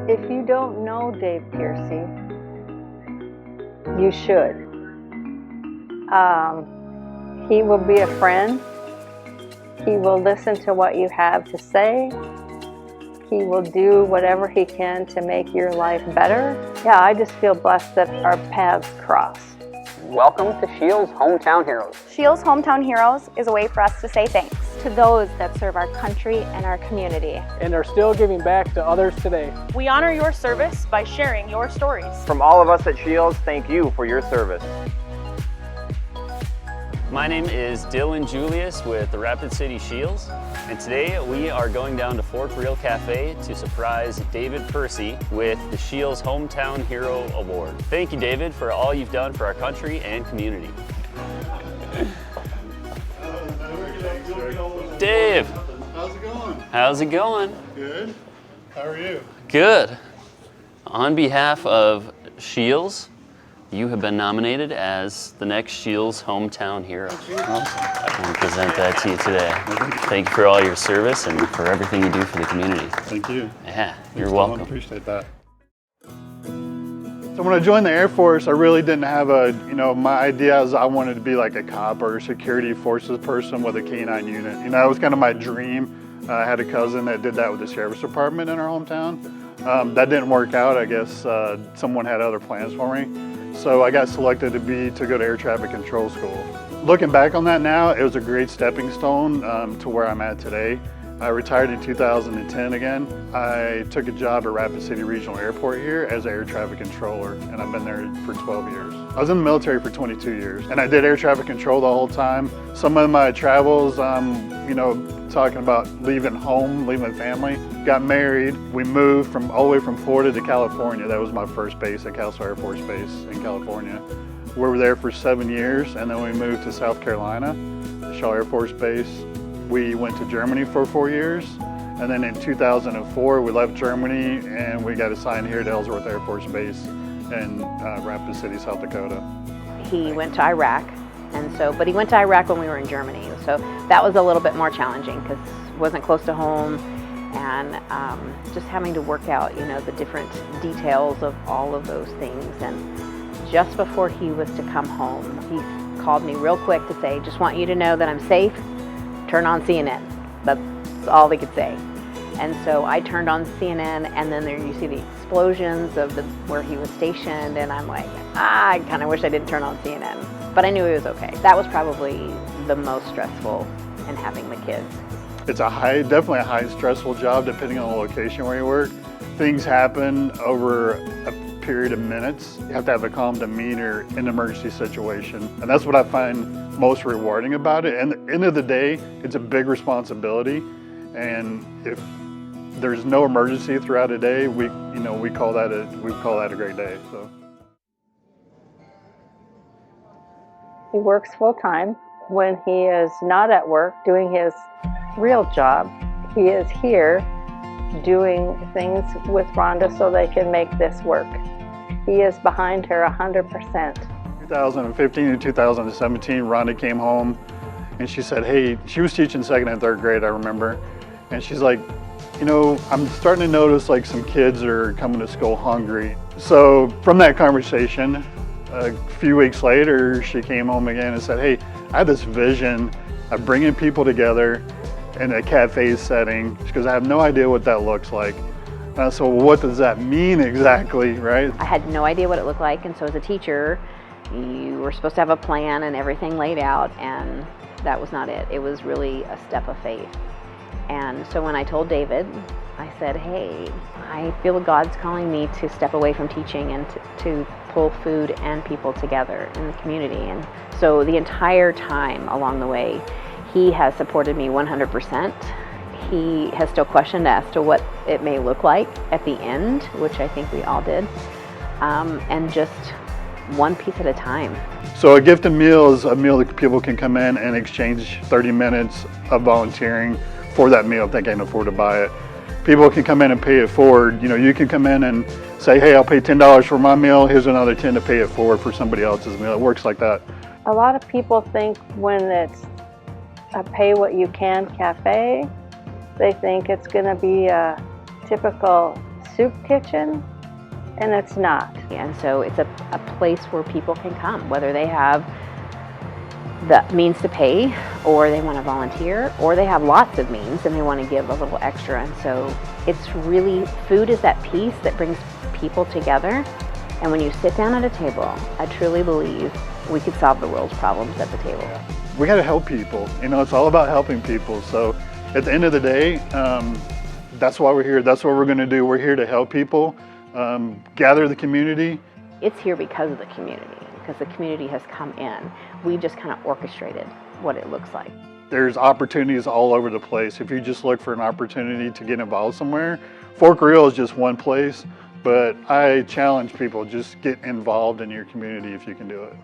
If you don't know Dave Pearcy, you should. He will be a friend. He will listen to what you have to say. He will do whatever he can to make your life better. Yeah, I just feel blessed that our paths cross. Welcome to Scheels Hometown Heroes. Scheels Hometown Heroes is a way for us to say thanks to those that serve our country and our community. And are still giving back to others today. We honor your service by sharing your stories. From all of us at Scheels, thank you for your service. My name is Dylan Julius with the Rapid City Scheels, and today we are going down to Fort Real Cafe to surprise David Pearcy with the Scheels Hometown Hero Award. Thank you, David, for all you've done for our country and community. Dave! How's it going? How's it going? Good. How are you? Good. On behalf of Scheels, you have been nominated as the next Scheels Hometown Hero. I want to present that to you today. Thank you for all your service and for everything you do for the community. Thank you. Yeah, you're Thanks, welcome. Dylan. Appreciate that. So when I joined the Air Force, I really didn't have my idea is I wanted to be like a cop or a security forces person with a K-9 unit. That was kind of my dream. I had a cousin that did that with the Sheriff's Department in our hometown. That didn't work out. I guess someone had other plans for me. So I got selected to go to air traffic control school. Looking back on that now, it was a great stepping stone to where I'm at today. I retired in 2010 again. I took a job at Rapid City Regional Airport here as an air traffic controller, and I've been there for 12 years. I was in the military for 22 years, and I did air traffic control the whole time. Some of my travels, talking about leaving home, leaving family. Got married. We moved all the way from Florida to California. That was my first base at Castle Air Force Base in California. We were there for 7 years, and then we moved to South Carolina, the Shaw Air Force Base. We went to Germany for 4 years, and then in 2004 we left Germany and we got assigned here to Ellsworth Air Force Base in Rapid City, South Dakota. He went to Iraq, but he went to Iraq when we were in Germany, so that was a little bit more challenging because it wasn't close to home, and just having to work out, the different details of all of those things. And just before he was to come home, he called me real quick to say, "Just want you to know that I'm safe. Turn on CNN." That's all they could say. And so I turned on CNN, and then there you see the explosions of where he was stationed, and I'm like, I kind of wish I didn't turn on CNN. But I knew he was okay. That was probably the most stressful in having the kids. It's definitely a high stressful job depending on the location where you work. Things happen over a period of minutes. You have to have a calm demeanor in an emergency situation. And that's what I find most rewarding about it. And at the end of the day, it's a big responsibility. And if there's no emergency throughout a day, we call that a great day. So. He works full-time. When he is not at work doing his real job, he is here doing things with Rhonda so they can make this work. He is behind her 100%. 2015 to 2017, Rhonda came home and she said, hey, she was teaching 2nd and 3rd grade, I remember. And she's like, I'm starting to notice like some kids are coming to school hungry. So from that conversation, a few weeks later, she came home again and said, hey, I have this vision of bringing people together in a cafe setting because I have no idea what that looks like. So what does that mean exactly, right? I had no idea what it looked like, and so as a teacher, you were supposed to have a plan and everything laid out, and that was not it. It was really a step of faith. And so when I told David, I said, hey, I feel God's calling me to step away from teaching and to pull food and people together in the community. And so the entire time along the way, he has supported me 100%. He has still questioned as to what it may look like at the end, which I think we all did, and just one piece at a time. So a gifted meal is a meal that people can come in and exchange 30 minutes of volunteering for that meal if they can't afford to buy it. People can come in and pay it forward. You can come in and say, hey, I'll pay $10 for my meal, here's another 10 to pay it forward for somebody else's meal. It works like that. A lot of people think when it's a pay what you can cafe, they think it's going to be a typical soup kitchen, and it's not. And so it's a place where people can come, whether they have the means to pay, or they want to volunteer, or they have lots of means and they want to give a little extra. And so it's really, food is that piece that brings people together. And when you sit down at a table, I truly believe we could solve the world's problems at the table. We got to help people. You know, it's all about helping people. So at the end of the day, that's why we're here. That's what we're going to do. We're here to help people, gather the community. It's here because of the community, because the community has come in. We just kind of orchestrated what it looks like. There's opportunities all over the place. If you just look for an opportunity to get involved somewhere, Fork Real is just one place, but I challenge people, just get involved in your community if you can do it.